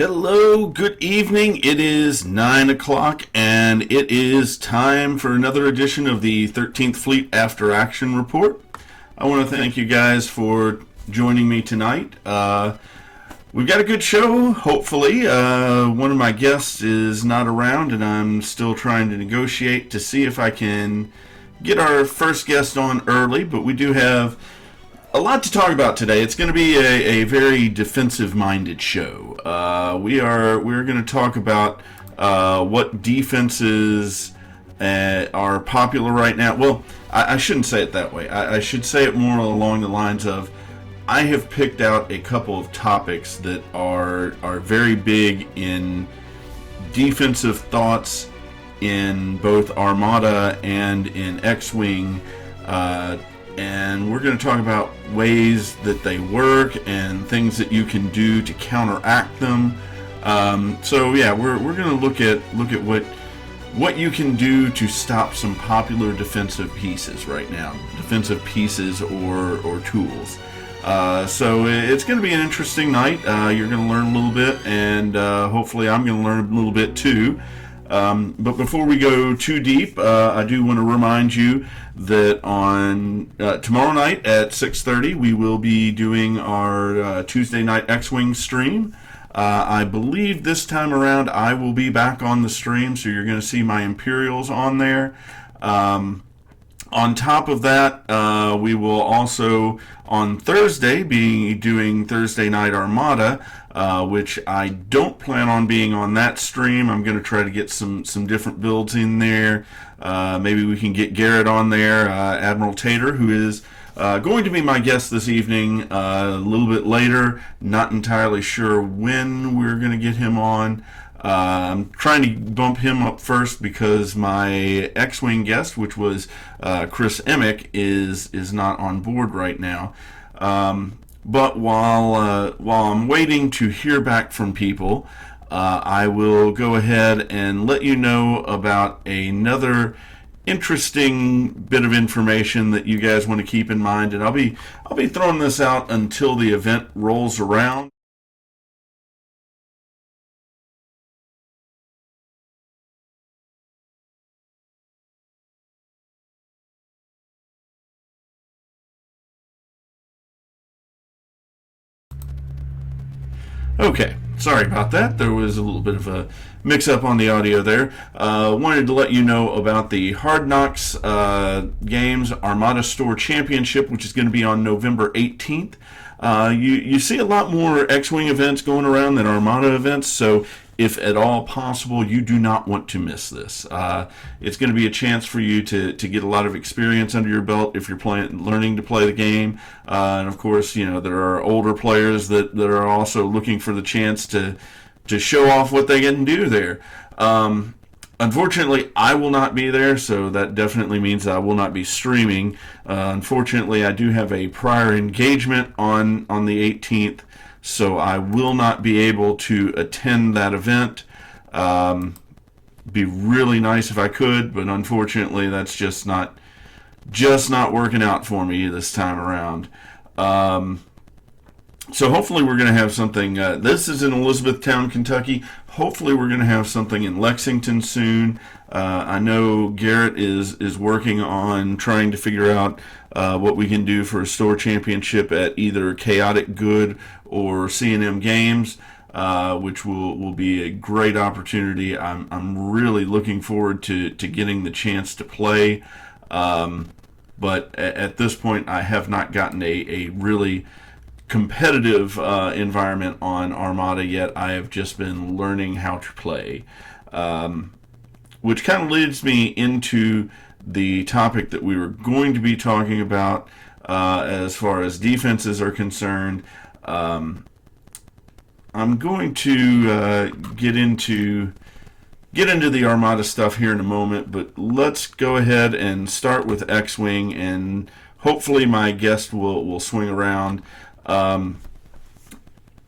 Hello, good evening. It is 9 o'clock and it is time for another edition of the 13th Fleet After Action Report. I want to thank you guys for joining me tonight. We've got a good show, hopefully. One of my guests is not around and I'm still trying to negotiate to see if I can get our first guest on early, but we do have a lot to talk about today. It's going to be a very defensive-minded show. We're going to talk about what defenses are popular right now. Well, I shouldn't say it that way. I should say it more along the lines of I have picked out a couple of topics that are very big in defensive thoughts in both Armada and in X-Wing. And we're going to talk about ways that they work and things that you can do to counteract them. So yeah, we're going to look at what you can do to stop some popular defensive pieces right now, defensive pieces or tools. So it's going to be an interesting night. You're going to learn a little bit, and hopefully I'm going to learn a little bit too. But before we go too deep, I do want to remind you that on tomorrow night at 6:30 we will be doing our Tuesday night X-Wing stream. I believe this time around I will be back on the stream, so you're going to see my Imperials on there. On top of that, we will also on Thursday be doing Thursday Night Armada, which I don't plan on being on that stream. I'm going to try to get some different builds in there. Maybe we can get Garrett on there, Admiral Tater, who is going to be my guest this evening a little bit later. Not entirely sure when we're going to get him on. I'm trying to bump him up first because my X-Wing guest, which was Chris Emick, is not on board right now. But while I'm waiting to hear back from people, I will go ahead and let you know about another interesting bit of information that you guys want to keep in mind, and I'll be throwing this out until the event rolls around. Okay, sorry about that. There was a little bit of a mix-up on the audio there. Wanted to let you know about the Hard Knocks Games Armada Store Championship, which is going to be on November 18th. You see a lot more X-Wing events going around than Armada events, so if at all possible, you do not want to miss this. It's going to be a chance for you to get a lot of experience under your belt if you're learning to play the game. And of course, you know, there are older players that are also looking for the chance to show off what they can do there. Unfortunately, I will not be there, so that definitely means I will not be streaming. Unfortunately, I do have a prior engagement on the 18th, so I will not be able to attend that event. Be really nice if I could, but unfortunately that's just not working out for me this time around. So hopefully we're going to have something. This is in Elizabethtown, Kentucky. Hopefully we're going to have something in Lexington soon. I know Garrett is working on trying to figure out what we can do for a store championship at either Chaotic Good or C&M Games, which will be a great opportunity. I'm really looking forward to getting the chance to play. But at this point, I have not gotten a really competitive environment on Armada yet. I have just been learning how to play, which kind of leads me into the topic that we were going to be talking about as far as defenses are concerned. I'm going to get into the Armada stuff here in a moment, but let's go ahead and start with X-Wing, and hopefully my guest will swing around.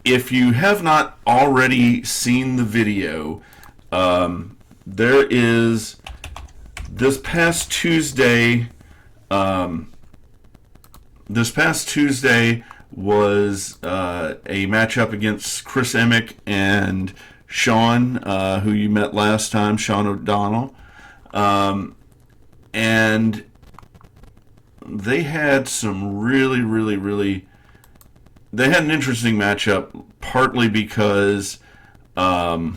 If you have not already seen the video, there is this past Tuesday was a matchup against Chris Emick and Sean, who you met last time, Sean O'Donnell. And they had some really they had an interesting matchup, partly because wow,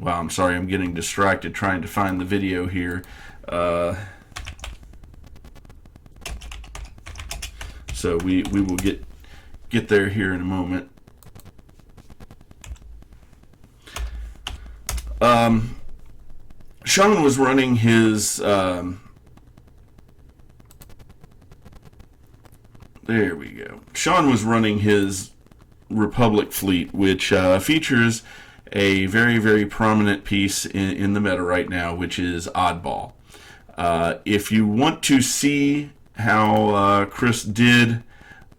I'm sorry, I'm getting distracted trying to find the video here. So we will get there here in a moment. Sean was running his there we go. Sean was running his Republic fleet, which features a very prominent piece in the meta right now, which is Oddball. If you want to see how Chris did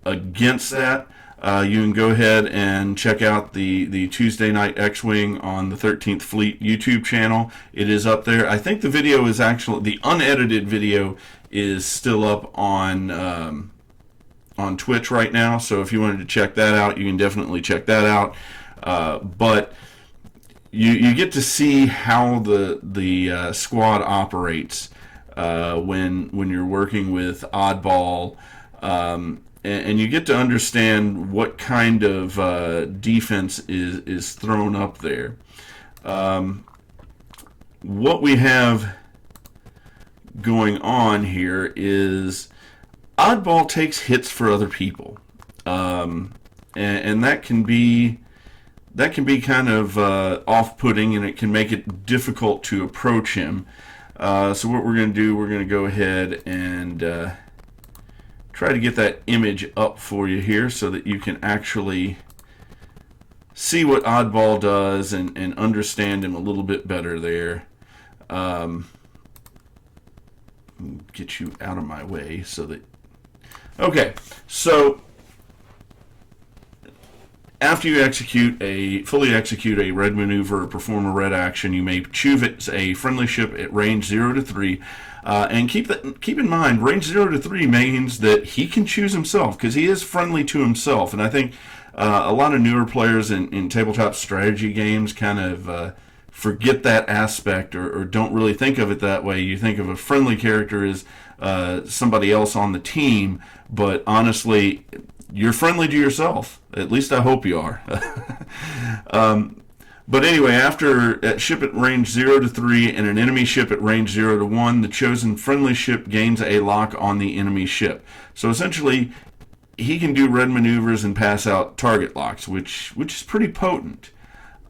against that, you can go ahead and check out the Tuesday Night X-Wing on the 13th Fleet YouTube channel. It is up there. I think the video is actually, the unedited video is still up on Twitch right now, so if you wanted to check that out, you can definitely check that out. But you get to see how the squad operates when you're working with Oddball, and you get to understand what kind of defense is thrown up there. What we have going on here is Oddball takes hits for other people, and that can be kind of off-putting, and it can make it difficult to approach him. So what we're going to do, we're going to go ahead and try to get that image up for you here so that you can actually see what Oddball does and understand him a little bit better there. Get you out of my way so that... Okay, so after you fully execute a red maneuver or perform a red action, you may choose a friendly ship at range 0 to 3. And keep in mind, range 0 to 3 means that he can choose himself, because he is friendly to himself. And I think a lot of newer players in tabletop strategy games kind of forget that aspect, or don't really think of it that way. You think of a friendly character as somebody else on the team, but honestly, you're friendly to yourself. At least I hope you are. But anyway, after a ship at range 0 to 3 and an enemy ship at range 0 to 1, the chosen friendly ship gains a lock on the enemy ship. So essentially, he can do red maneuvers and pass out target locks, which is pretty potent.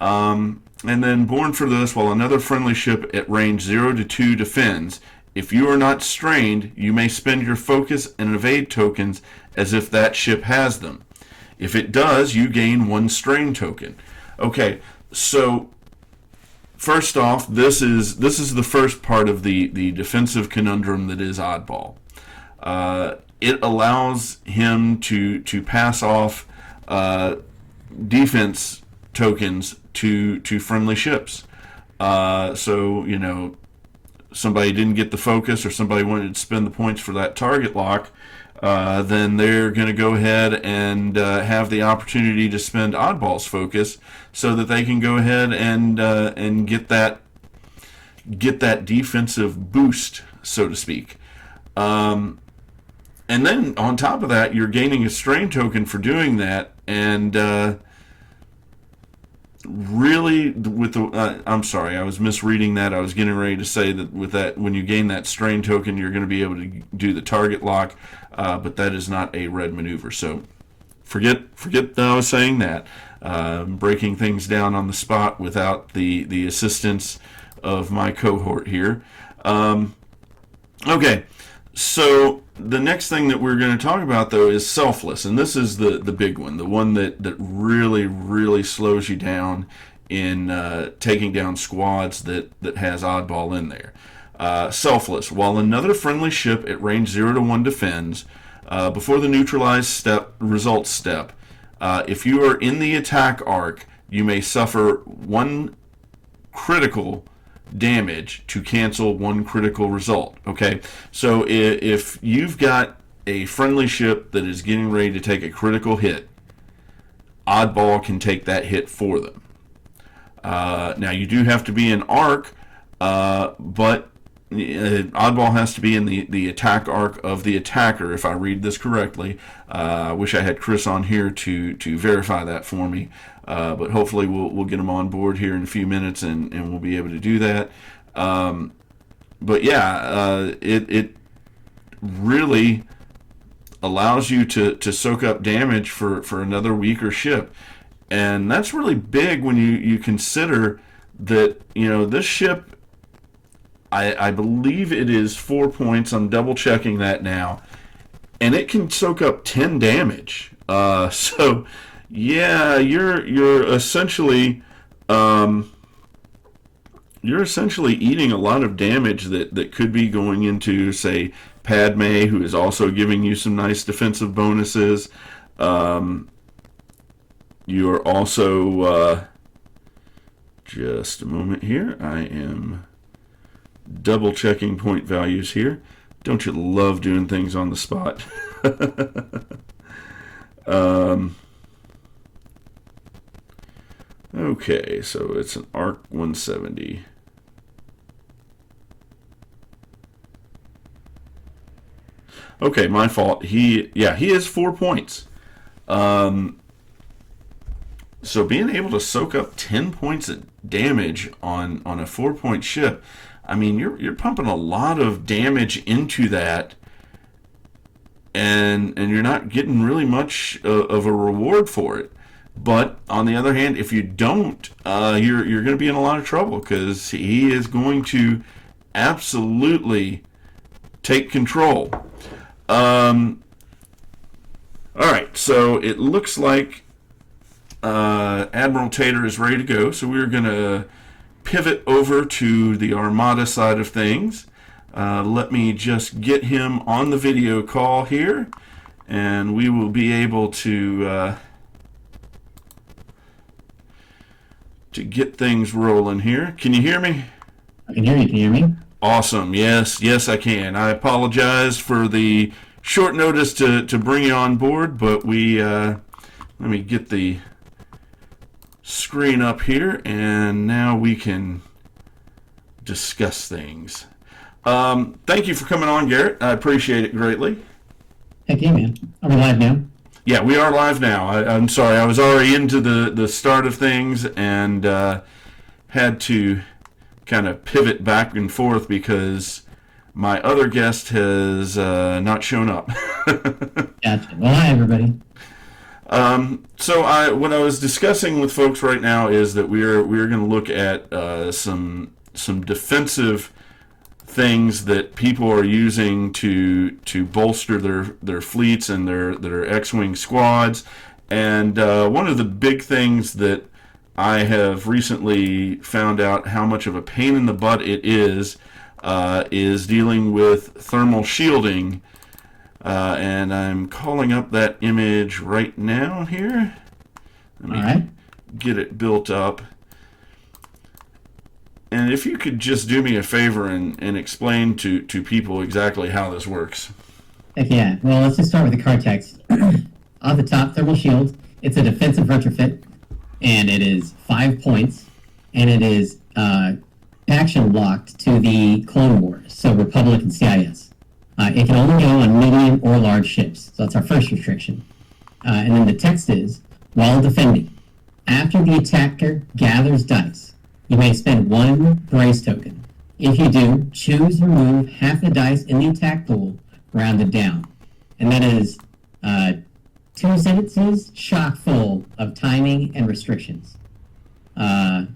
And then born for this, while another friendly ship at range 0 to 2 defends, if you are not strained, you may spend your focus and evade tokens as if that ship has them. If it does, you gain 1 strain token. Okay, so first off, this is the first part of the defensive conundrum that is Oddball. It allows him to pass off defense tokens to friendly ships. So, you know, somebody didn't get the focus, or somebody wanted to spend the points for that target lock, then they're going to go ahead and have the opportunity to spend Oddball's focus so that they can go ahead and get that defensive boost, so to speak. And then on top of that, you're gaining a strain token for doing that, and really, with the I'm sorry, I was misreading that. I was getting ready to say that with that, when you gain that strain token, you're going to be able to do the target lock, but that is not a red maneuver. So forget that I was saying that. Breaking things down on the spot without the assistance of my cohort here. Okay, so the next thing that we're going to talk about, though, is selfless, and this is the big one, the one that really slows you down in taking down squads that has Oddball in there. Selfless. While another friendly ship at range 0 to 1 defends, before the neutralize results step, if you are in the attack arc, you may suffer 1 critical damage to cancel 1 critical result. Okay, so if you've got a friendly ship that is getting ready to take a critical hit, Oddball can take that hit for them. Now, you do have to be in arc, but Oddball has to be in the attack arc of the attacker, if I read this correctly. I wish I had Chris on here to verify that for me, but hopefully we'll get him on board here in a few minutes, and we'll be able to do that. But yeah, it really allows you to soak up damage for another weaker ship. And that's really big when you consider that, this ship, I believe it is 4 points. I'm double checking that now. And it can soak up 10 damage. So, yeah, you're essentially eating a lot of damage that could be going into, say, Padme, who is also giving you some nice defensive bonuses. You're also, just a moment here, I am double checking point values here. Don't you love doing things on the spot? Okay, so it's an ARC 170. Okay, my fault. He is 4 points. So being able to soak up 10 points of damage on a 4-point ship, I mean, you're pumping a lot of damage into that, and you're not getting really much of a reward for it. But on the other hand, if you don't, you're going to be in a lot of trouble, because he is going to absolutely take control. All right, so it looks like Admiral Tater is ready to go, so we're going to pivot over to the Armada side of things. Let me just get him on the video call here, and we will be able to get things rolling here. Can you hear me? I can hear you. Can you hear me? Awesome. Yes, I can. I apologize for the short notice to bring you on board, but let me get the screen up here, and now we can discuss things. Thank you for coming on, Garrett. I appreciate it greatly. Heck yeah, man. Are we live now? Yeah, we are live now. I'm sorry, I was already into the start of things, and had to kind of pivot back and forth because my other guest has not shown up. Gotcha. Well, hi, everybody. So what I was discussing with folks right now is that we're going to look at some defensive things that people are using to bolster their fleets and their X-wing squads. And one of the big things that I have recently found out how much of a pain in the butt it is dealing with thermal shielding. And I'm calling up that image right now here. Let me get it built up. And if you could just do me a favor and explain to people exactly how this works. Heck yeah. Well, let's just start with the card text. On the top, thermal shield. It's a defensive retrofit, and it is 5 points, and it is faction locked to the Clone Wars, so Republic and CIS. It can only go on medium or large ships, so that's our first restriction. And then the text is, while defending, after the attacker gathers dice, you may spend 1 brace token. If you do, choose to remove half the dice in the attack pool, rounded down. And that is 2 sentences chock full of timing and restrictions. But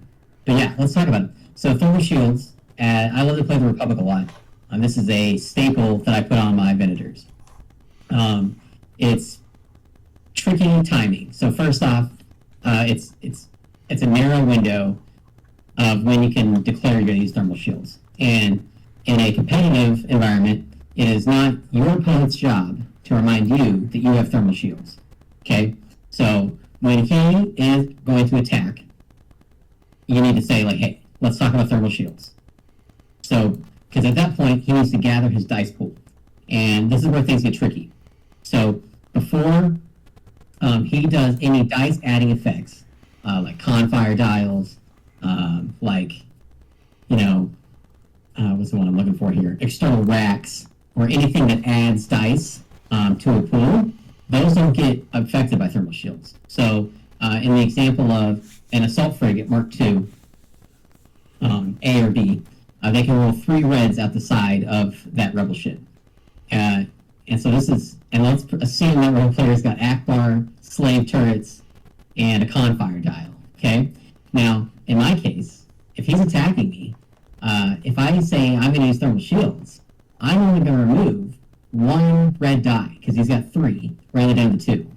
yeah, let's talk about it. So thermal shields, I love to play the Republic a lot. This is a staple that I put on my Venators. It's tricky timing. So first off, it's a narrow window of when you can declare you're going to use thermal shields. And in a competitive environment, it is not your opponent's job to remind you that you have thermal shields. Okay? So when he is going to attack, you need to say, like, hey, let's talk about thermal shields. So, because at that point, he needs to gather his dice pool. And this is where things get tricky. So before he does any dice adding effects, like confire dials, like, what's the one I'm looking for here? External racks, or anything that adds dice to a pool, those don't get affected by thermal shields. So in the example of an assault frigate Mark II, A or B, they can roll 3 reds out the side of that rebel ship. And so this is, and let's assume that rebel player's got Akbar, slave turrets, and a confire dial. Okay? Now, in my case, if he's attacking me, if I say I'm going to use thermal shields, I'm only going to remove 1 red die, because he's got 3, rather than the 2.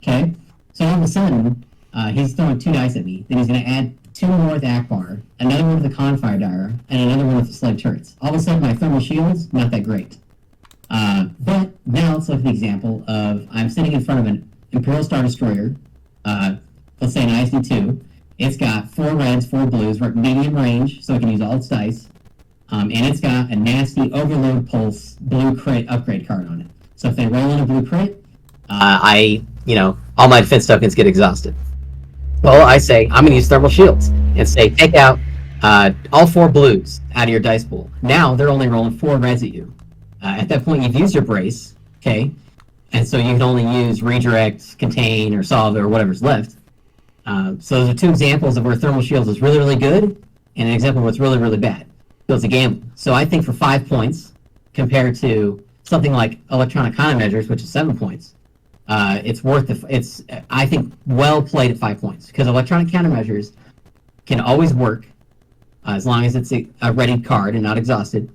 Okay? So all of a sudden, he's throwing 2 dice at me, then he's going to add 2 more with Akbar, another one with the confire dial, and another one with the slave turrets. All of a sudden, my thermal shields, not that great. But now let's look at the example of I'm sitting in front of an Imperial Star Destroyer, let's say an ISD-2. It's got 4 reds, 4 blues. We're at medium range, so it can use all its dice. And it's got a nasty Overload Pulse blue crit upgrade card on it. So if they roll in a blue crit, all my defense tokens get exhausted. Well, I say, I'm going to use thermal shields and say, take out all 4 blues out of your dice pool. Now they're only rolling 4 reds at you. At that point, you've used your brace, okay? And so you can only use redirect, contain, or solve, or whatever's left. So those are 2 examples of where thermal shields is really, really good, and an example where it's really, really bad. So it's a gamble. So I think for 5 points, compared to something like electronic countermeasures, which is 7 points, it's worth it's I think well played at 5 points, because electronic countermeasures can always work as long as it's a ready card and not exhausted.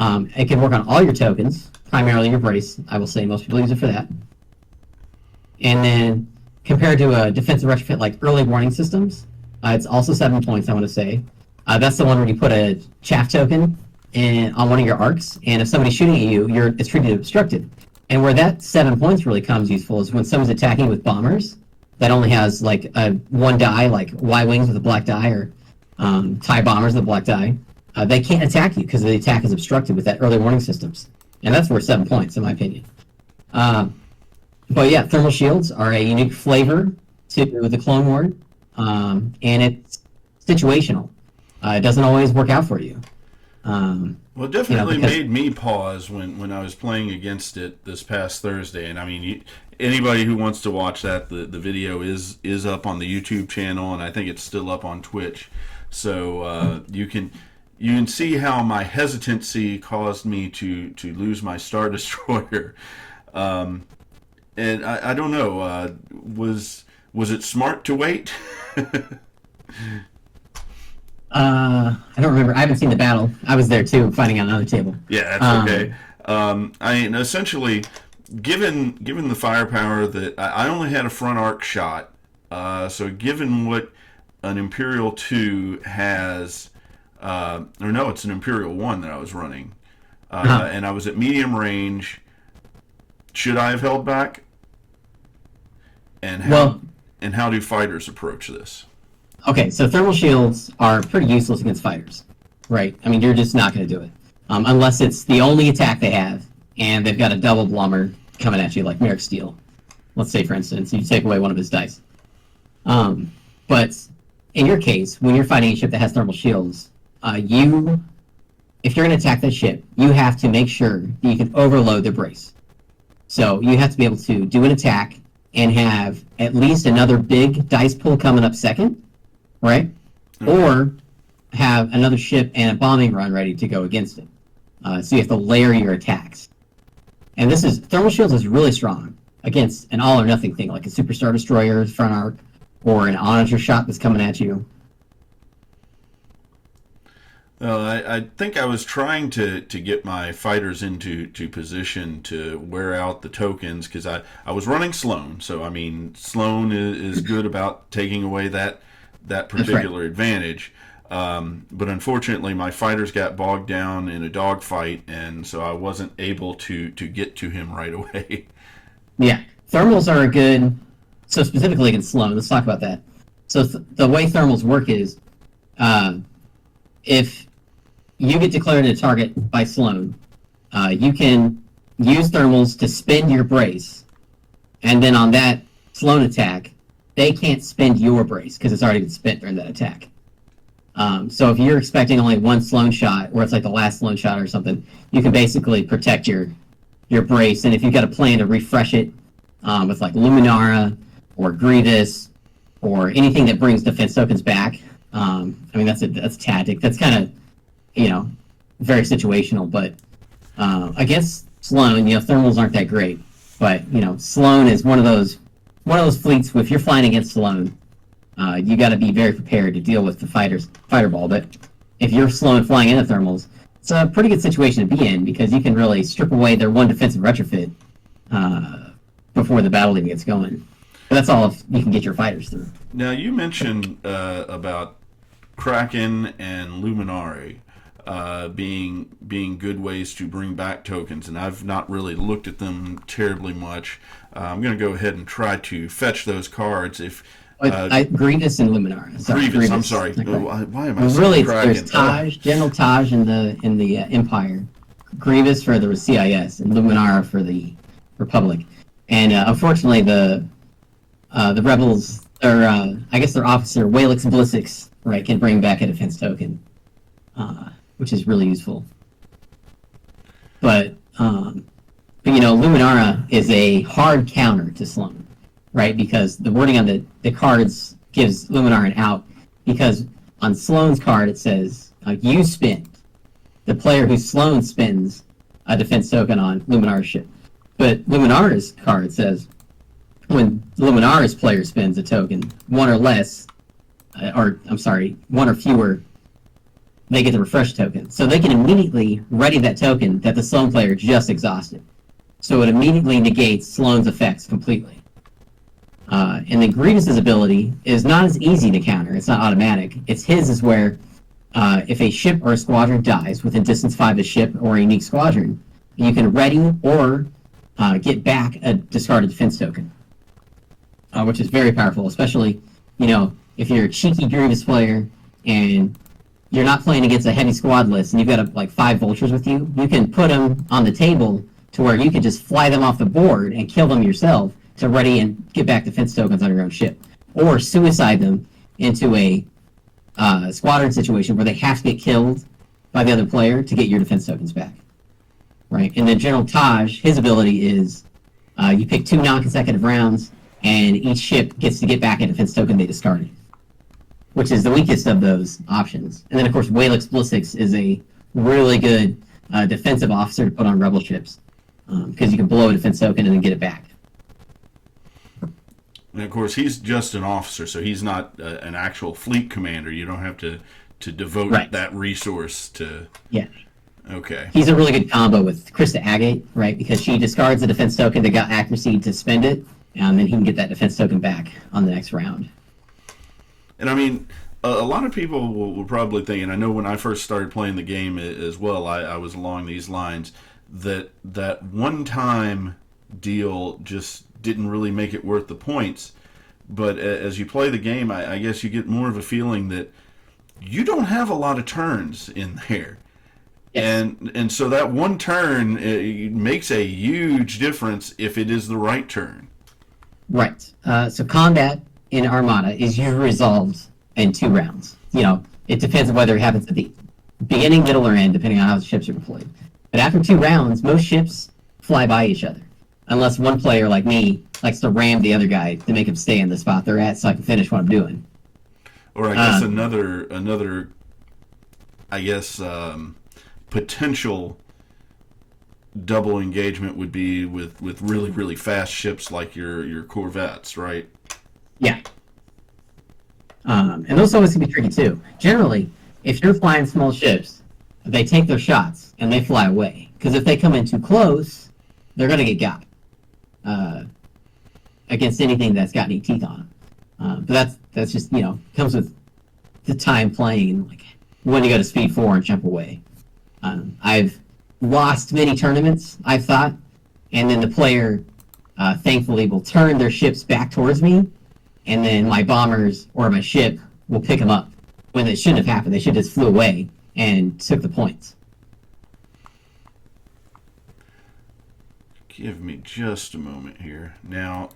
It can work on all your tokens, primarily your brace. I will say most people use it for that. And then compared to a defensive retrofit like early warning systems, it's also 7 points, I want to say. That's the one where you put a chaff token on one of your arcs, and if somebody's shooting at you, it's treated obstructed. And where that 7 points really comes useful is when someone's attacking with bombers that only has like a 1 die, like Y-wings with a black die, or TIE bombers with a black die. They can't attack you because the attack is obstructed with that early warning systems. And that's worth 7 points, in my opinion. But yeah, thermal shields are a unique flavor to the Clone War, and it's situational. It doesn't always work out for you. Well, it definitely made me pause when I was playing against it this past Thursday. And I mean, anybody who wants to watch that, the video is up on the YouTube channel, and I think it's still up on Twitch. So you can see how my hesitancy caused me to lose my Star Destroyer. And I don't know, was it smart to wait? I don't remember. I haven't seen the battle. I was there too, fighting on another table. Yeah, that's okay. I mean, essentially, given the firepower that I only had a front arc shot, so given what an Imperial 2 has, or no, it's an Imperial 1 that I was running, and I was at medium range. Should I have held back? And how do fighters approach this? Okay, so thermal shields are pretty useless against fighters, right? I mean, you're just not going to do it. Unless it's the only attack they have, and they've got a double blummer coming at you, like Merrick Steele. Let's say, for instance, you take away one of his dice. But in your case, when you're fighting a ship that has thermal shields, if you're going to attack that ship, you have to make sure that you can overload the brace. So you have to be able to do an attack and have at least another big dice pool coming up second, right? Mm-hmm. Or have another ship and a bombing run ready to go against it. So you have to layer your attacks. And thermal shields is really strong against an all or nothing thing, like a Super Star Destroyer's front arc, or an Onager shot that's coming at you. Well, I think I was trying to get my fighters into position to wear out the tokens, because I was running Sloan. So, I mean, Sloan is good about taking away that particular advantage. But unfortunately, my fighters got bogged down in a dogfight, and so I wasn't able to get to him right away. Yeah, thermals are good. So specifically against Sloan, let's talk about that. So the way thermals work is, if you get declared a target by Sloan, you can use thermals to spin your brace And then on that Sloan attack, they can't spend your brace because it's already been spent during that attack. So if you're expecting only one Sloan shot, or it's like the last Sloan shot or something, you can basically protect your brace. And if you've got a plan to refresh it with like Luminara or Grievous or anything that brings defense tokens back, I mean that's a tactic. That's kind of very situational. But against Sloan, thermals aren't that great. But Sloan is one of those fleets. If you're flying against Sloan, you got to be very prepared to deal with the fighter ball. But if you're Sloan flying into thermals, it's a pretty good situation to be in because you can really strip away their one defensive retrofit before the battle even gets going. But that's all if you can get your fighters through. Now, you mentioned about Kraken and Luminari being good ways to bring back tokens, and I've not really looked at them terribly much. I'm going to go ahead and try to fetch those cards. If Grievous and Luminara. Grievous, I'm sorry. Why am I saying really, Kraken? There's Taj, General Taj in the Empire, Grievous for the CIS, and Luminara for the Republic. And unfortunately, the rebels, or I guess their officer Walix Blissix, right, can bring back a defense token, which is really useful. But Luminara is a hard counter to Sloan, right? Because the wording on the cards gives Luminara an out. Because on Sloan's card it says you spend. The player who Sloan spends a defense token on Luminara's ship. But Luminara's card says when Luminara's player spends a token, one or fewer, they get the refresh token. So they can immediately ready that token that the Sloan player just exhausted. So it immediately negates Sloan's effects completely. And then Grievous's ability is not as easy to counter. It's not automatic. His is where if a ship or a squadron dies within distance 5 of a ship or a unique squadron, you can ready or get back a discarded defense token, which is very powerful, especially, if you're a cheeky Grievous player and you're not playing against a heavy squad list and you've got like 5 vultures with you, you can put them on the table to where you can just fly them off the board and kill them yourself to ready and get back defense tokens on your own ship. Or suicide them into a squadron situation where they have to get killed by the other player to get your defense tokens back. Right? And then General Taj, his ability is you pick 2 non-consecutive rounds and each ship gets to get back a defense token they discarded, which is the weakest of those options. And then, of course, Walix Blissix is a really good defensive officer to put on rebel ships because you can blow a defense token and then get it back. And, of course, he's just an officer, so he's not an actual fleet commander. You don't have to devote that resource to... Yeah. Okay. He's a really good combo with Krista Agate, right? Because she discards a defense token that got accuracy to spend it, and then he can get that defense token back on the next round. And I mean, a lot of people will probably think, and I know when I first started playing the game as well, I was along these lines, that one-time deal just didn't really make it worth the points. But as you play the game, I guess you get more of a feeling that you don't have a lot of turns in there. Yes. And so that one turn makes a huge difference if it is the right turn. Right. So combat in Armada is usually resolved in 2 rounds. It depends on whether it happens at the beginning, middle, or end, depending on how the ships are deployed. But after 2 rounds, most ships fly by each other. Unless one player, like me, likes to ram the other guy to make him stay in the spot they're at so I can finish what I'm doing. Or I guess another I guess, potential double engagement would be with really, really fast ships like your Corvettes, right? Yeah. And those always can be tricky too. Generally, if you're flying small ships, they take their shots and they fly away. Because if they come in too close, they're going to get got against anything that's got any teeth on them. But that's just, comes with the time playing, like when you go to speed 4 and jump away. I've lost many tournaments, I've thought, and then the player thankfully will turn their ships back towards me, and then my bombers or my ship will pick them up when it shouldn't have happened. They should have just flew away and took the points. give me just a moment here. Now,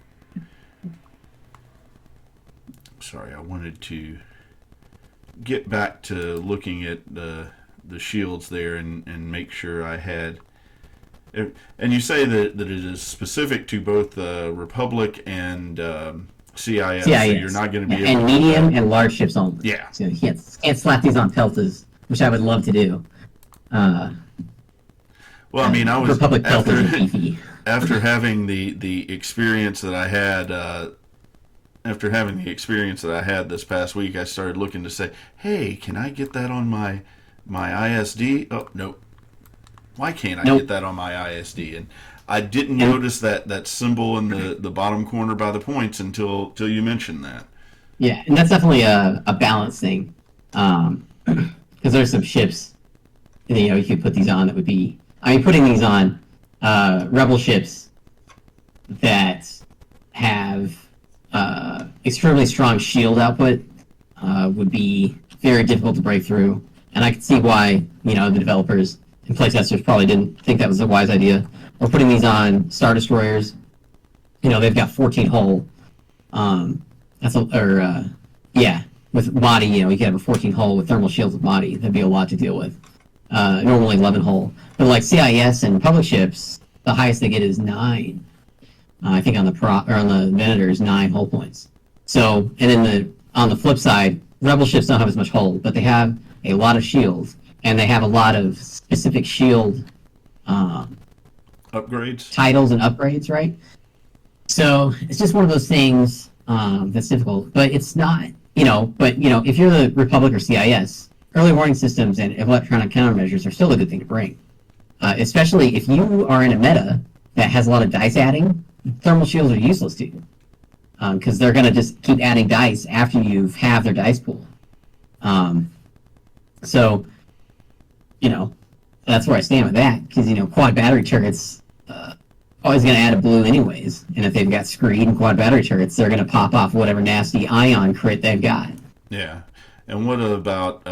sorry, I wanted to get back to looking at the shields there and make sure I had. And you say that it is specific to both Republic and CIS, so you're not going to be able and to medium and large ships only. Yeah. So you can't slap these on Peltas, which I would love to do. Well, I mean, I was Republic Peltas are beefy. After having the experience that I had. After having the experience that I had this past week, I started looking to say, "Hey, can I get that on my ISD?" Oh, nope. Why can't I get that on my ISD? And I didn't notice that symbol in the bottom corner by the points until you mentioned that. Yeah, and that's definitely a balance thing, because there's some ships, you could put these on that would be. I mean, putting these on rebel ships that have extremely strong shield output would be very difficult to break through, and I could see why the developers and playtesters probably didn't think that was a wise idea. Or putting these on Star Destroyers, they've got 14 hull. With Mahdi, you could have a 14 hull with thermal shields with Mahdi. That'd be a lot to deal with. Normally 11 hull, but like CIS and public ships, the highest they get is 9. I think on the Venator is 9 hull points. So, and then on the flip side, rebel ships don't have as much hull, but they have a lot of shields, and they have a lot of specific shield upgrades, titles, and upgrades, right? So it's just one of those things that's difficult, but it's not, if you're the Republic or CIS, early warning systems and electronic countermeasures are still a good thing to bring, especially if you are in a meta that has a lot of dice adding. Thermal shields are useless to you because they're going to just keep adding dice after you have their dice pool. So, that's where I stand with that because, quad battery turrets always going to add a blue anyways. And if they've got screed and quad battery turrets, they're going to pop off whatever nasty ion crit they've got. Yeah. And what about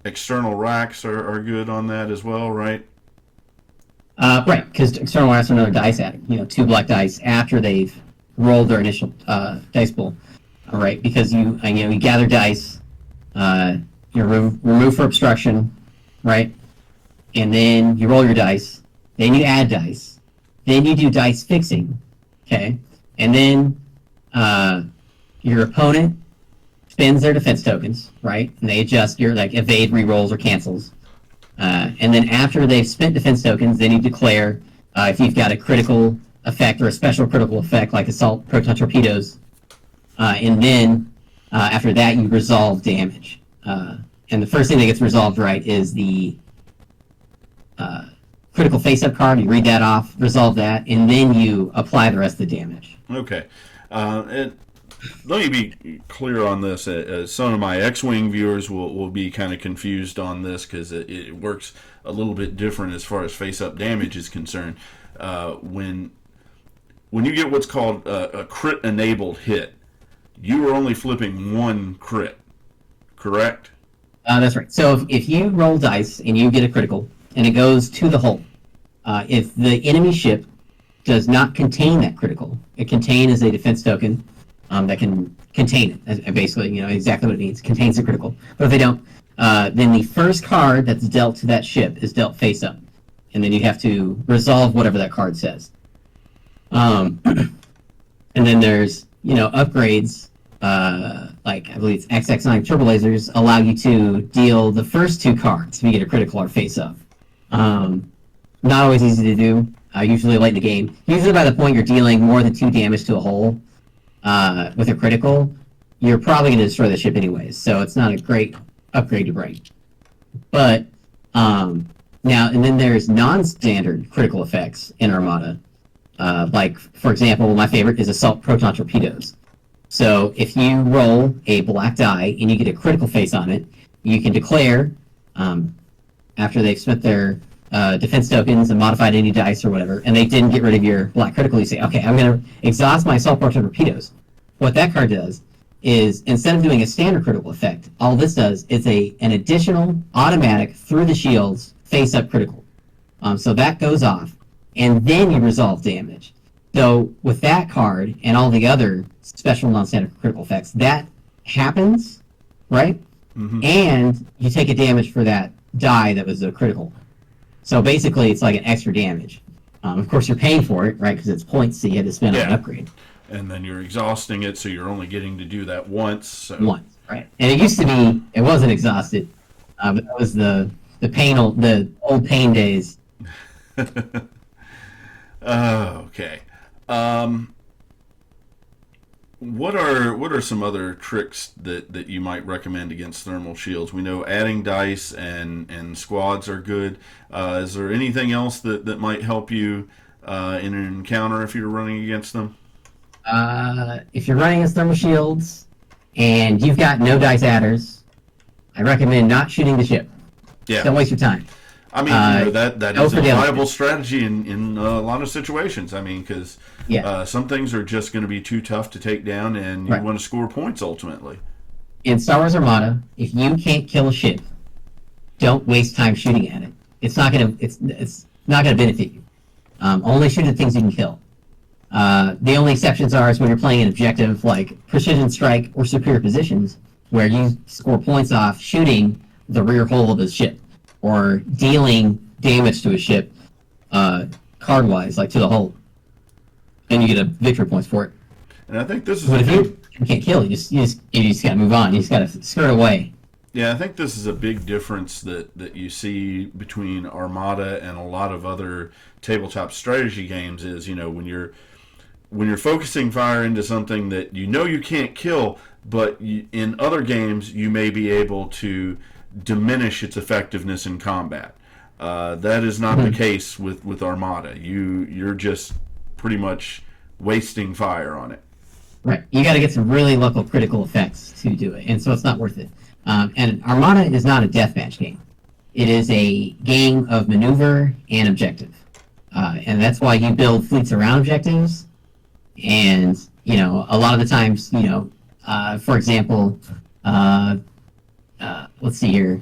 external racks are good on that as well, right? Right, because external racks are another dice adding. 2 black dice after they've rolled their initial dice pool. All right, because you gather dice, you remove for obstruction, right, and then you roll your dice. Then you add dice. Then you do dice fixing, okay, and then your opponent spends their defense tokens, right, and they adjust your evade, rerolls, or cancels. And then after they've spent defense tokens, then you declare if you've got a critical effect or a special critical effect like assault proton torpedoes. And then after that, you resolve damage. And the first thing that gets resolved right is the critical face-up card. You read that off, resolve that, and then you apply the rest of the damage. Okay. Let me be clear on this. Some of my X-Wing viewers will be kind of confused on this because it works a little bit different as far as face-up damage is concerned. When you get what's called a crit-enabled hit, you are only flipping 1 crit, correct? That's right. So if you roll dice and you get a critical and it goes to the hull, if the enemy ship does not contain that critical, it contains a defense token that can contain it. Basically, exactly what it means. Contains the critical. But if they don't, then the first card that's dealt to that ship is dealt face up. And then you have to resolve whatever that card says. And then there's, upgrades, like I believe it's XX9 turbo lasers allow you to deal the first 2 cards if you get a critical or face up. Not always easy to do, usually late in the game. Usually by the point you're dealing more than 2 damage to a hull, with a critical, you're probably going to destroy the ship anyways, so it's not a great upgrade to bring. But, now, and then there's non-standard critical effects in Armada. Like, for example, my favorite is Assault Proton Torpedoes. So, if you roll a black die and you get a critical face on it, you can declare, after they've spent their defense tokens and modified any dice or whatever, and they didn't get rid of your black critical, you say, okay, I'm going to exhaust my Assault Proton Torpedoes. What that card does is, instead of doing a standard critical effect, all this does is an additional automatic through the shields face-up critical. So that goes off, and then you resolve damage. So with that card and all the other special non-standard critical effects, that happens, right? Mm-hmm. And you take a damage for that die that was a critical. So basically, it's like an extra damage. Of course, you're paying for it, right? Because it's points that you had to spend on an upgrade. And then you're exhausting it, so you're only getting to do that once. So. Once, right? And it used to be, it wasn't exhausted, but that was the old pain days. Okay. What are some other tricks that you might recommend against thermal shields? We know adding dice and squads are good. Is there anything else that might help you in an encounter if you're running against them? If you're running against thermal shields and you've got no dice adders, I recommend not shooting the ship. Yeah. Don't waste your time. I mean, that is a viable strategy in a lot of situations. I mean, because some things are just going to be too tough to take down, and you want to score points ultimately. In Star Wars Armada, if you can't kill a ship, don't waste time shooting at it. It's not going to benefit you. Only shoot at things you can kill. The only exceptions is when you're playing an objective like precision strike or superior positions, where you score points off shooting the rear hull of a ship, or dealing damage to a ship, card-wise, like to the hull, and you get a victory points for it. And I think this is. But if you can't kill, you just got to move on. You just got to skirt away. Yeah, I think this is a big difference that you see between Armada and a lot of other tabletop strategy games. Is when you're focusing fire into something that you can't kill, but in other games you may be able to diminish its effectiveness in combat. That is not the case with Armada. You're just pretty much wasting fire on it. Right. You got to get some really local critical effects to do it, and so it's not worth it. And Armada is not a deathmatch game. It is a game of maneuver and objective, and that's why you build fleets around objectives. And a lot of the times, for example, let's see here.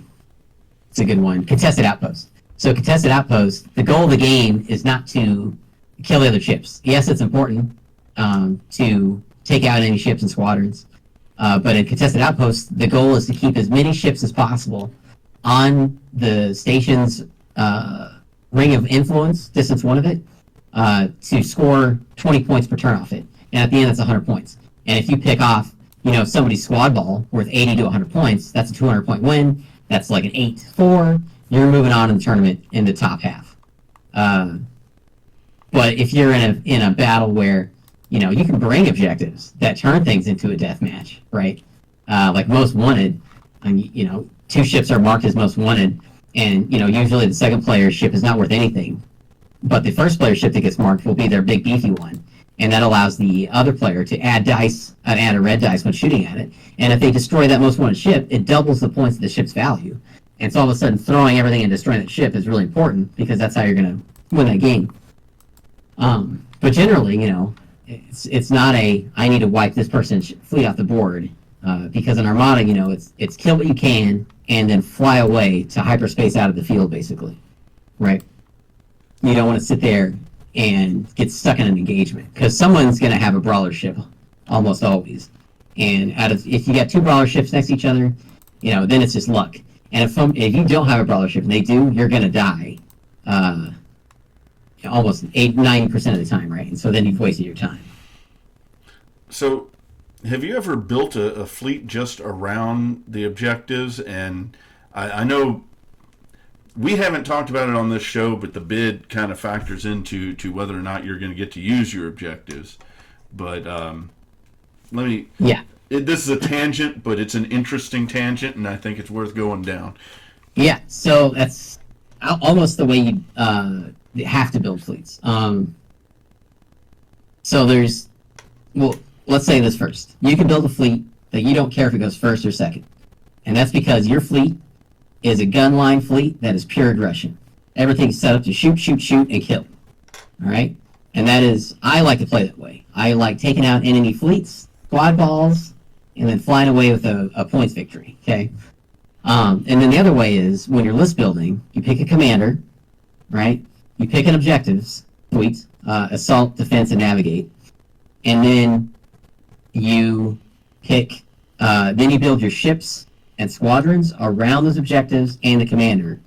It's a good one. Contested outposts. So contested outposts, the goal of the game is not to kill the other ships. Yes, it's important to take out any ships and squadrons. But in contested outposts, the goal is to keep as many ships as possible on the station's ring of influence, distance 1 of it, to score 20 points per turn off it. And at the end, that's 100 points. And if you pick off somebody's squad ball worth 80 to 100 points, that's a 200-point win. That's like an 8-4. You're moving on in the tournament in the top half. But if you're in a battle where you can bring objectives that turn things into a death match, right? Like Most Wanted, and 2 ships are marked as Most Wanted, and usually the second player's ship is not worth anything, but the first player's ship that gets marked will be their big beefy one. And that allows the other player to add a red dice when shooting at it. And if they destroy that Most Wanted ship, it doubles the points of the ship's value. And so all of a sudden, throwing everything and destroying that ship is really important, because that's how you're going to win that game. But generally, it's not I need to wipe this person's fleet off the board, because in Armada, it's kill what you can and then fly away to hyperspace out of the field, basically, right? You don't want to sit there and get stuck in an engagement, because someone's going to have a brawler ship almost always. And if you got 2 brawler ships next to each other, then it's just luck. And if you don't have a brawler ship and they do, you're going to die almost 90% of the time, right? And so then you've wasted your time. So have you ever built a fleet just around the objectives? And I know we haven't talked about it on this show, but the bid kind of factors into whether or not you're going to get to use your objectives. But this is a tangent, but it's an interesting tangent, and I think it's worth going down. Yeah, so that's almost the way you have to build fleets. So let's say this first. You can build a fleet that you don't care if it goes first or second. And that's because your fleet is a gun line fleet that is pure aggression. Everything's set up to shoot, shoot, shoot, and kill. All right? And I like to play that way. I like taking out enemy fleets, squad balls, and then flying away with a points victory. Okay? And then the other way is, when you're list building, you pick a commander, right? You pick an objectives, suite, assault, defense, and navigate. And then you pick, then you build your ships and squadrons around those objectives and the commander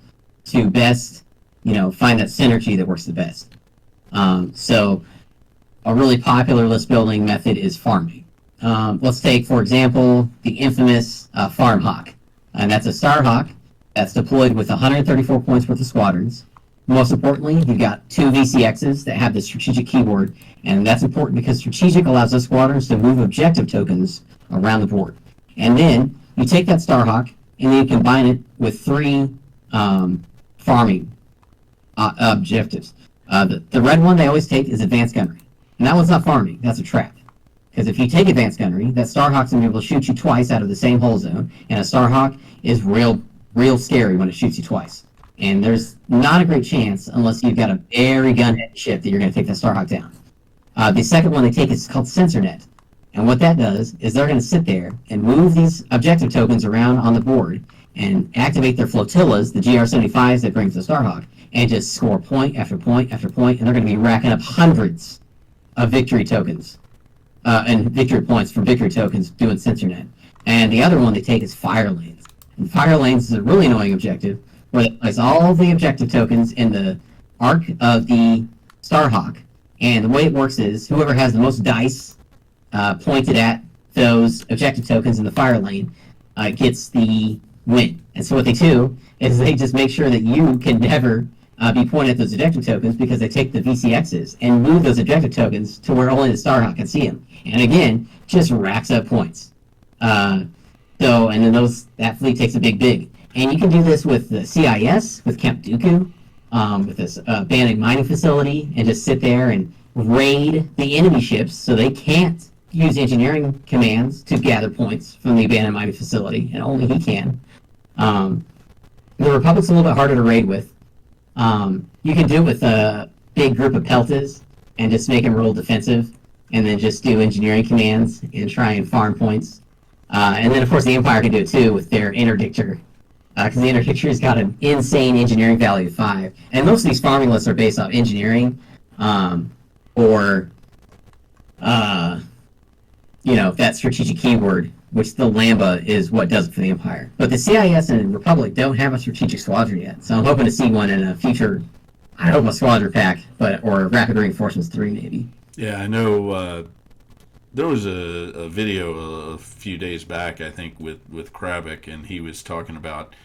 to best, find that synergy that works the best. So a really popular list building method is farming. Let's take, for example, the infamous Farm Hawk. And that's a Star Hawk that's deployed with 134 points worth of squadrons. Most importantly, you've got 2 VCXs that have the strategic keyword, and that's important because strategic allows those squadrons to move objective tokens around the board. And then you take that Starhawk and then you combine it with 3 farming objectives. The red one they always take is advanced gunnery, and that one's not farming, that's a trap. Because if you take advanced gunnery, that Starhawk's going to be able to shoot you twice out of the same hull zone, and a Starhawk is real scary when it shoots you twice. And there's not a great chance, unless you've got a very gun-heavy ship, that you're going to take that Starhawk down. The second one they take is called Sensor Net. And what that does is they're going to sit there and move these objective tokens around on the board and activate their flotillas, the GR-75s that bring to the Starhawk, and just score point after point after point, and they're going to be racking up hundreds of victory tokens and victory points from victory tokens doing Sensor Net. And the other one they take is Fire Lanes. And Fire Lanes is a really annoying objective, where they place all the objective tokens in the arc of the Starhawk. And the way it works is whoever has the most dice pointed at those objective tokens in the fire lane gets the win. And so what they do is they just make sure that you can never be pointed at those objective tokens, because they take the VCXs and move those objective tokens to where only the Starhawk can see them. And again, just racks up points. And then that fleet takes a big. And you can do this with the CIS, with Camp Dooku, with this abandoned mining facility, and just sit there and raid the enemy ships so they can't use engineering commands to gather points from the abandoned mining facility, and only he can. The Republic's a little bit harder to raid with. You can do it with a big group of Peltas and just make them real defensive, and then just do engineering commands and try and farm points. And then, of course, the Empire can do it too with their interdictor, because the interdictor's got an insane engineering value of 5. And most of these farming lists are based off engineering, or that strategic keyword, which the Lambda is what does it for the Empire. But the CIS and Republic don't have a strategic squadron yet, so I'm hoping to see one in a future, I hope a squadron pack, or Rapid Reinforcements 3 maybe. Yeah, I know. There was a video a few days back, I think, with Kravik, and he was talking about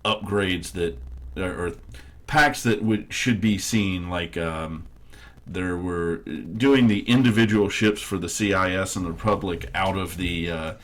upgrades that, or packs that should be seen, like there were doing the individual ships for the CIS and the Republic out of the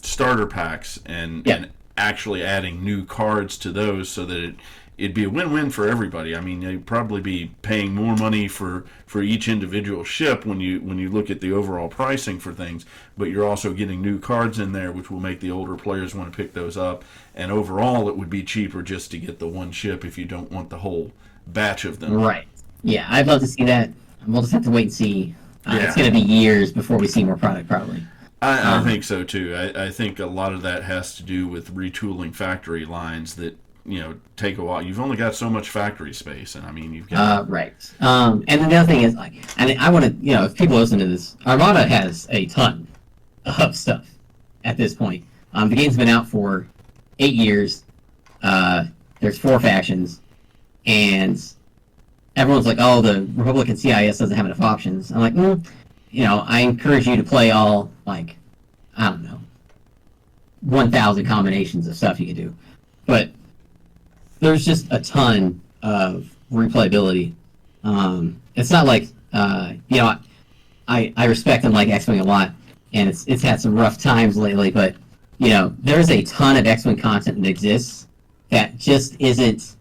starter packs, and actually adding new cards to those, so that it'd be a win-win for everybody. I mean, you'd probably be paying more money for each individual ship when you look at the overall pricing for things, but you're also getting new cards in there, which will make the older players want to pick those up. And overall, it would be cheaper just to get the one ship if you don't want the whole batch of them. Right. Yeah, I'd love to see that. We'll just have to wait and see. It's going to be years before we see more product, probably. I think so, too. I think a lot of that has to do with retooling factory lines that, take a while. You've only got so much factory space, and I mean, you've got... Right. And then the other thing is, and I want to, if people listen to this, Armada has a ton of stuff at this point. The game's been out for 8 years. There's 4 factions, and everyone's like, oh, the Republican CIS doesn't have enough options. I'm like, I encourage you to play all, 1,000 combinations of stuff you can do. But there's just a ton of replayability. It's not like, I respect and like X-Wing a lot, and it's had some rough times lately, but, there's a ton of X-Wing content that exists that just isn't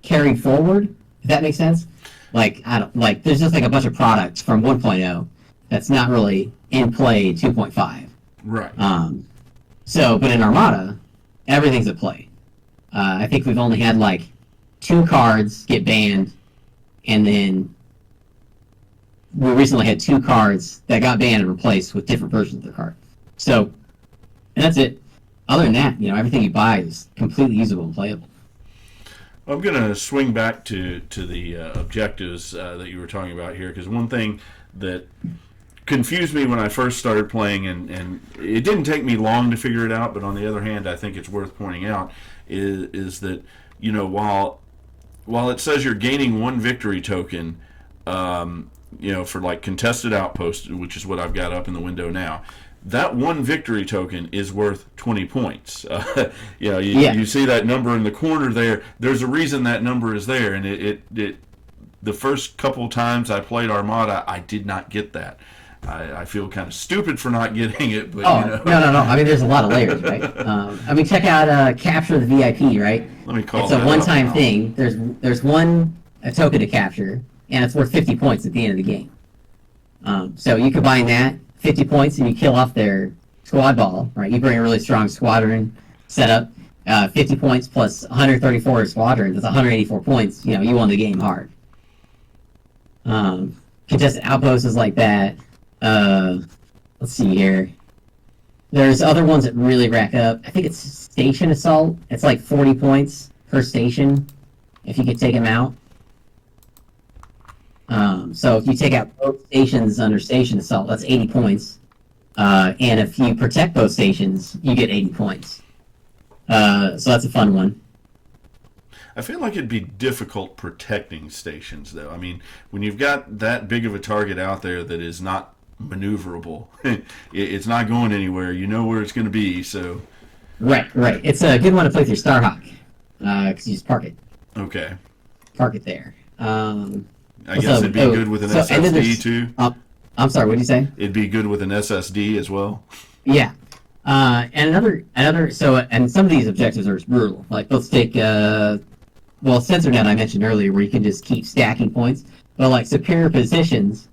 carried forward, if that makes sense. There's just a bunch of products from 1.0 that's not really in play 2.5. Right. But in Armada, everything's at play. I think we've only had 2 cards get banned, and then we recently had 2 cards that got banned and replaced with different versions of the card. So, and that's it. Other than that, everything you buy is completely usable and playable. I'm going to swing back to the objectives that you were talking about here, because one thing that confused me when I first started playing, and it didn't take me long to figure it out, but on the other hand, I think it's worth pointing out, is that, while it says you're gaining one victory token, for like contested outposts, which is what I've got up in the window now, that one victory token is worth 20 points. You see that number in the corner there. There's a reason that number is there, and it the first couple times I played Armada, I did not get that. I feel kind of stupid for not getting it, but no. I mean, there's a lot of layers, right? Check out Capture the VIP, right? Let me call It's a one-time thing. There's a token to capture, and it's worth 50 points at the end of the game. So you combine that 50 points, and you kill off their squad ball, right? You bring a really strong squadron setup, 50 points plus 134 squadron. That's 184 points. You won the game hard. Contested outposts is like that. Let's see here. There's other ones that really rack up. I think it's Station Assault. It's like 40 points per station if you could take them out. So if you take out both stations under Station Assault, that's 80 points. And if you protect both stations, you get 80 points. So that's a fun one. I feel like it'd be difficult protecting stations, though. I mean, when you've got that big of a target out there that is not maneuverable, it's not going anywhere. You know where it's going to be, so... Right. It's a good one to play through Starhawk, because you just park it. Okay. Park it there. I guess it'd be good with an SSD, too? I'm sorry, what did you say? It'd be good with an SSD as well? Yeah. And some of these objectives are brutal. Like, let's take... SensorNet I mentioned earlier, where you can just keep stacking points. But like superior positions,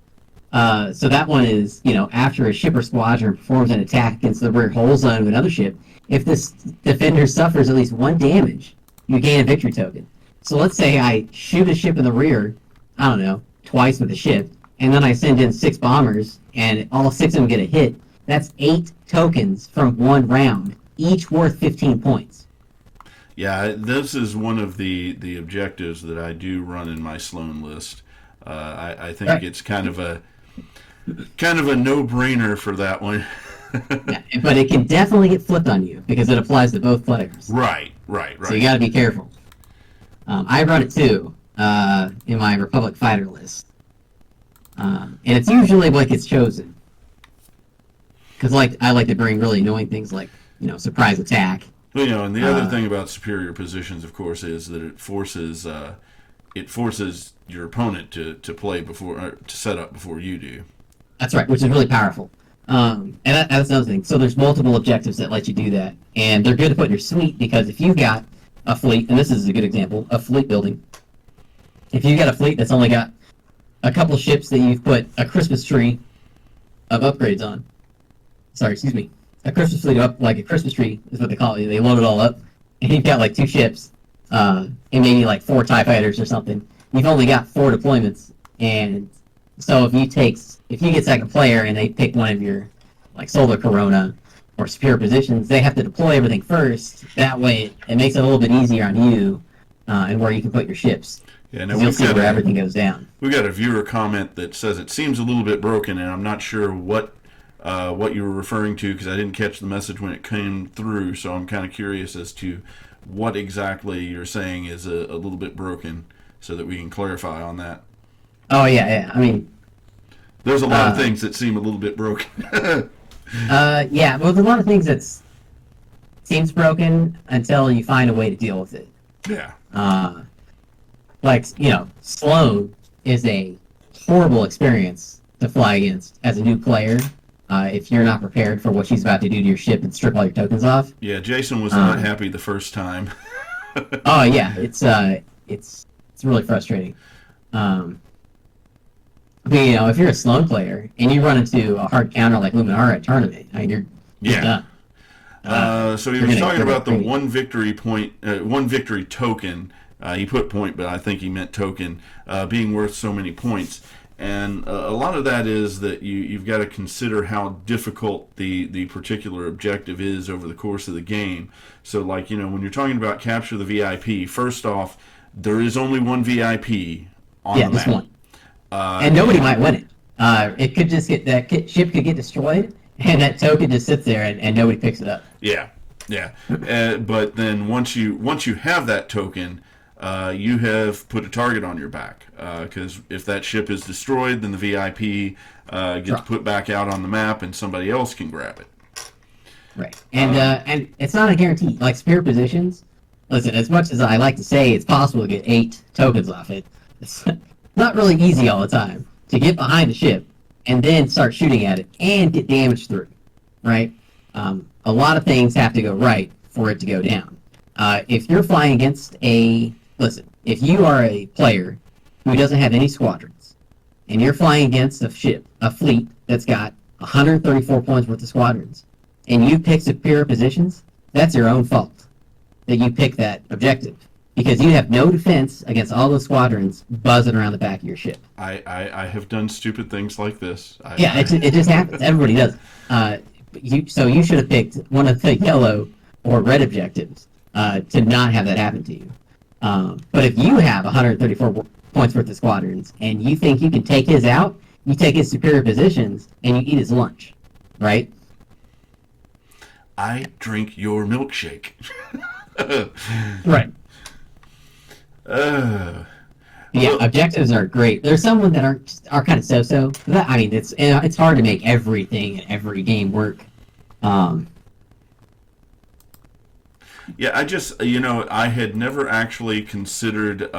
so that one is, after a ship or squadron performs an attack against the rear hull zone of another ship, if this defender suffers at least 1 damage, you gain a victory token. So let's say I shoot a ship in the rear, I don't know, twice with a ship, and then I send in 6 bombers, and all 6 of them get a hit. That's 8 tokens from 1 round, each worth 15 points. Yeah, this is one of the objectives that I do run in my Sloan list. I think it's kind of a no-brainer for that one. Yeah, but it can definitely get flipped on you because it applies to both players. Right. So you got to be careful. I run it too in my Republic fighter list, and it's usually what gets chosen. Because I like to bring really annoying things like surprise attack. Well, and the other thing about superior positions, of course, is that it forces your opponent to play before, or to set up before you do. That's right, which is really powerful. And that's another thing. So there's multiple objectives that let you do that, and they're good to put in your suite because if you've got a fleet, and this is a good example of fleet building. If you've got a fleet that's only got a couple ships that you've put a Christmas tree of upgrades on. Sorry, excuse me. A Christmas fleet up, like a Christmas tree is what they call it. They load it all up, and you've got like 2 ships, and maybe like 4 TIE fighters or something. You've only got 4 deployments, and so if you get second player and they pick one of your like Solar Corona or superior positions, they have to deploy everything first. That way, it makes it a little bit easier on you, and where you can put your ships. Yeah, now you'll see where everything goes down. We got a viewer comment that says it seems a little bit broken, and I'm not sure what you were referring to because I didn't catch the message when it came through, so I'm kind of curious as to what exactly you're saying is a little bit broken so that we can clarify on that. Oh, yeah. I mean... There's a lot of things that seem a little bit broken. Yeah, well, there's a lot of things that seems broken until you find a way to deal with it. Yeah. Sloan is a horrible experience to fly against as a new player. If you're not prepared for what she's about to do to your ship and strip all your tokens off. Yeah, Jason was not happy the first time. Oh yeah, it's really frustrating. If you're a Sloan player and you run into a hard counter like Luminara at tournament, I mean, you're done. So he was talking about the one victory token. He put point, but I think he meant token, being worth so many points. And a lot of that is that you've got to consider how difficult the particular objective is over the course of the game. So, when you're talking about capture the VIP, first off, there is only one VIP on Yeah, the just map. one. And nobody might win it. It could just ship could get destroyed, and that token just sits there, and nobody picks it up. Yeah, yeah. But then once you have that token, you have put a target on your back. Because if that ship is destroyed, then the VIP gets put back out on the map, and somebody else can grab it. Right. And it's not a guarantee. Like spear positions, listen, as much as I like to say it's possible to get 8 tokens off it, it's not really easy all the time to get behind a ship and then start shooting at it and get damage through. Right? A lot of things have to go right for it to go down. If you're flying against if you are a player who doesn't have any squadrons, and you're flying against a fleet that's got 134 points worth of squadrons, and you pick superior positions, that's your own fault that you pick that objective. Because you have no defense against all those squadrons buzzing around the back of your ship. I have done stupid things like this. It just happens. Everybody does. So you should have picked one of the yellow or red objectives to not have that happen to you. But if you have 134 points worth of squadrons and you think you can take his out, you take his superior positions and you eat his lunch, right? I drink your milkshake. Right. Yeah, objectives are great. There's some that are kind of so-so. I mean, it's hard to make everything in every game work. Yeah, I had never actually considered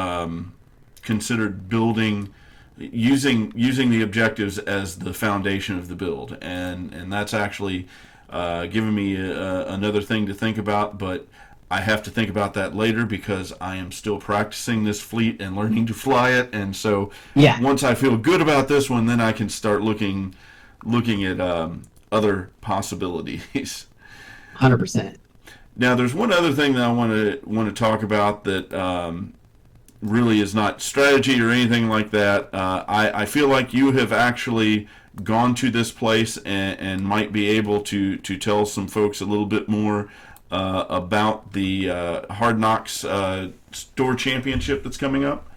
building using the objectives as the foundation of the build, and that's actually given me another thing to think about, but I have to think about that later because I am still practicing this fleet and learning to fly it, and so once I feel good about this one, then I can start looking at other possibilities. 100%. Now, there's one other thing that I want to talk about that really is not strategy or anything like that. I feel like you have actually gone to this place and might be able to tell some folks a little bit more about the Hard Knocks Store Championship that's coming up.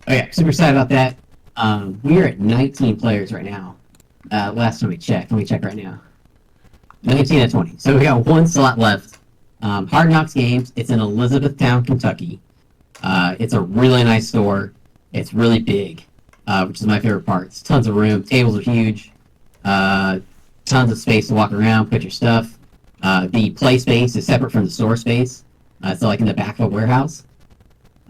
Oh yeah, super excited about that. We are at 19 players right now. Last time we checked. Let me check right now. 19 at 20. So we got one slot left. Hard Knocks Games. It's in Elizabethtown, Kentucky. It's a really nice store. It's really big, which is my favorite part. It's tons of room. Tables are huge. Tons of space to walk around, put your stuff. The play space is separate from the store space. It's like in the back of a warehouse.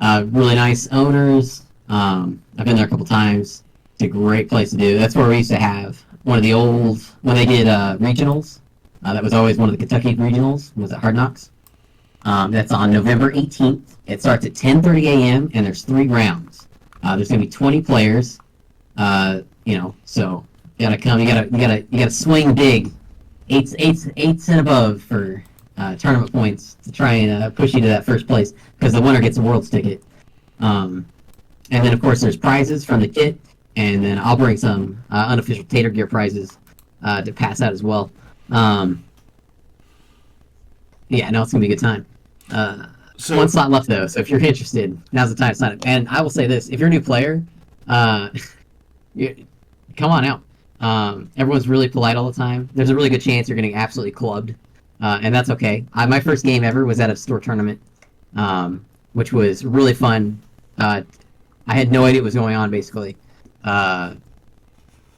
Really nice owners. I've been there a couple times. It's a great place to do. That's where we used to have one of the old, when they did regionals. That was always one of the Kentucky regionals, was at Hard Knocks. That's on November 18th. It starts at 10:30 a.m. and there's 3 rounds. There's gonna be 20 players. So you gotta come. You gotta swing big. Eights and above for tournament points to try and push you to that first place because the winner gets a Worlds ticket. And then of course there's prizes from the kit, and then I'll bring some unofficial Tater gear prizes to pass out as well. Yeah, no, it's gonna be a good time. So one slot left though, so if you're interested, now's the time to sign up. And I will say this: if you're a new player, come on out. Everyone's really polite all the time. There's a really good chance you're getting absolutely clubbed, and that's okay. My first game ever was at a store tournament, which was really fun. I had no idea what was going on basically, and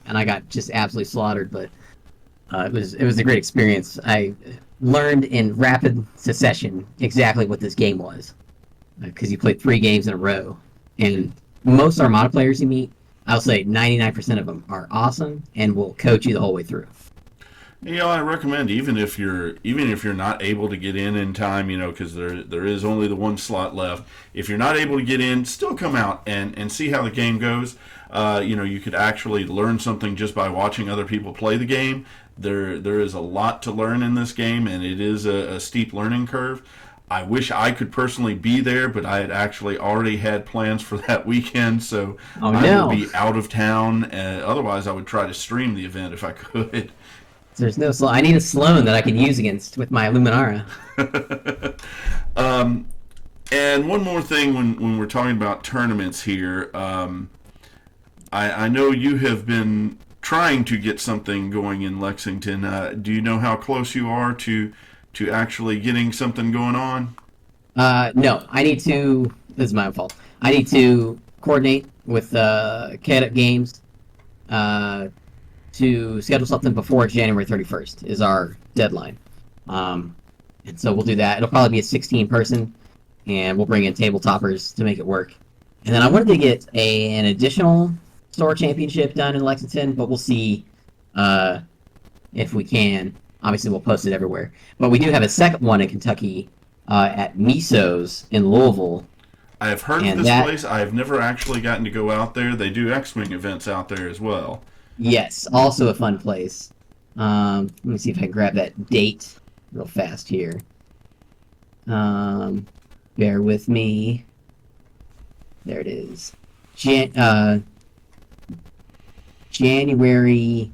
I got just absolutely slaughtered. But it was a great experience. I learned in rapid succession exactly what this game was, because you played 3 games in a row, and most Armada players you meet, I'll say 99% of them are awesome and will coach you the whole way through. I recommend even if you're not able to get in time, because there is only the one slot left. If you're not able to get in, still come out and see how the game goes. You could actually learn something just by watching other people play the game. There is a lot to learn in this game, and it is a steep learning curve. I wish I could personally be there, but I had actually already had plans for that weekend, so I will be out of town. Otherwise, I would try to stream the event if I could. There's no slow. I need a Sloan that I can use against with my Luminara. And one more thing when we're talking about tournaments here, I know you have been trying to get something going in Lexington. Do you know how close you are to actually getting something going on? No, I need to. This is my fault. I need to coordinate with Cadet Games to schedule something before January 31st is our deadline. And so we'll do that. It'll probably be a 16 person, and we'll bring in table toppers to make it work. And then I wanted to get an additional store championship done in Lexington, but we'll see if we can. Obviously, we'll post it everywhere. But we do have a second one in Kentucky at Miso's in Louisville. I have heard of this place. I have never actually gotten to go out there. They do X-Wing events out there as well. Yes, also a fun place. Let me see if I can grab that date real fast here. Bear with me. There it is. January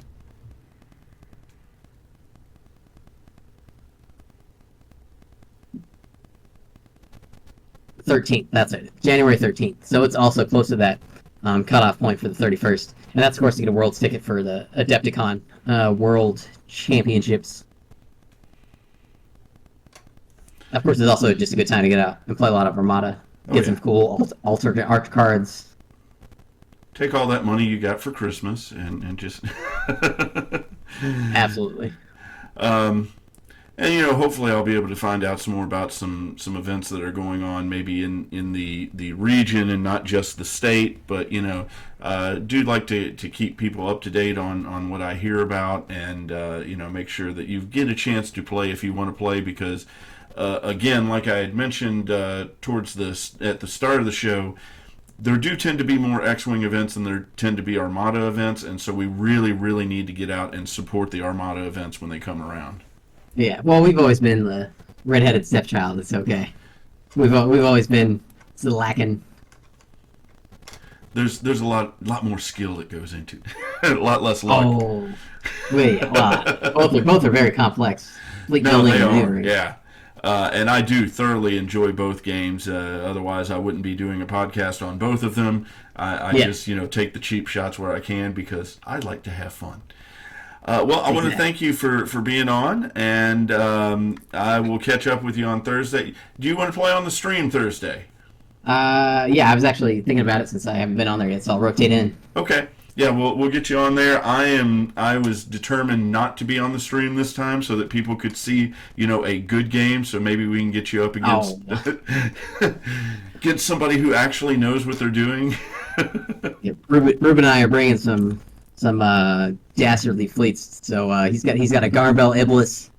13th. That's it. January 13th. So it's also close to that cutoff point for the 31st. And that's, of course, to get a world's ticket for the Adepticon World Championships. Of course, it's also just a good time to get out and play a lot of Armada. Get some cool alternate art cards. Take all that money you got for Christmas and just... Absolutely. And, hopefully I'll be able to find out some more about some events that are going on maybe in the region and not just the state. But, do like to keep people up to date on what I hear about and, make sure that you get a chance to play if you want to play because, again, like I had mentioned at the start of the show, there do tend to be more X-Wing events than there tend to be Armada events. And so we really, really need to get out and support the Armada events when they come around. Yeah, well, we've always been the redheaded stepchild. It's okay. We've always been lacking. There's a lot more skill that goes into it. A lot less luck. Oh, wait, a lot. Both are very complex. They are. Yeah, and I do thoroughly enjoy both games. Otherwise, I wouldn't be doing a podcast on both of them. I just take the cheap shots where I can because I like to have fun. Well, I want to thank you for being on, and I will catch up with you on Thursday. Do you want to play on the stream Thursday? Yeah, I was actually thinking about it since I haven't been on there yet, so I'll rotate in. Okay. Yeah, we'll get you on there. I was determined not to be on the stream this time so that people could see, a good game. So maybe we can get you up against get somebody who actually knows what they're doing. Yeah, Ruben and I are bringing some dastardly fleets. So he's got a Garbel Iblis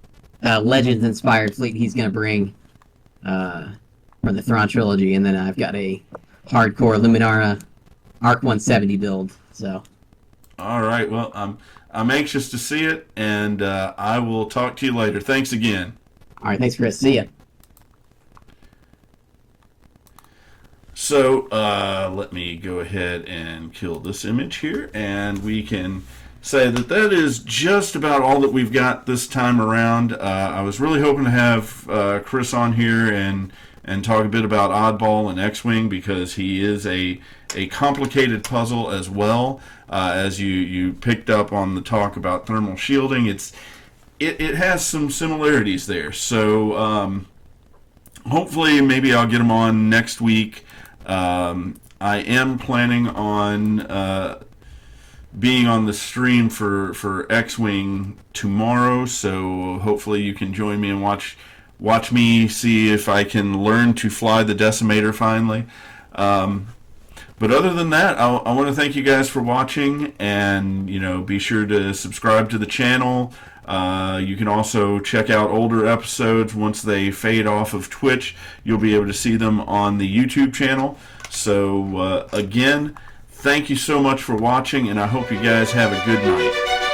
Legends inspired fleet he's gonna bring from the Thrawn trilogy, and then I've got a hardcore Luminara Arc 170 build. So all right, well I'm anxious to see it, and I will talk to you later. Thanks again. All right, thanks, Chris. See ya. So let me go ahead and kill this image here, and we can say that is just about all that we've got this time around. I was really hoping to have Chris on here and talk a bit about Oddball and X-Wing because he is a complicated puzzle as well. As you picked up on the talk about thermal shielding, it has some similarities there. So hopefully maybe I'll get him on next week. I am planning on being on the stream for X-Wing tomorrow, so hopefully you can join me and watch me see if I can learn to fly the Decimator finally. But other than that, I want to thank you guys for watching, and be sure to subscribe to the channel. You can also check out older episodes once they fade off of Twitch. You'll be able to see them on the YouTube channel. So again, thank you so much for watching, and I hope you guys have a good night.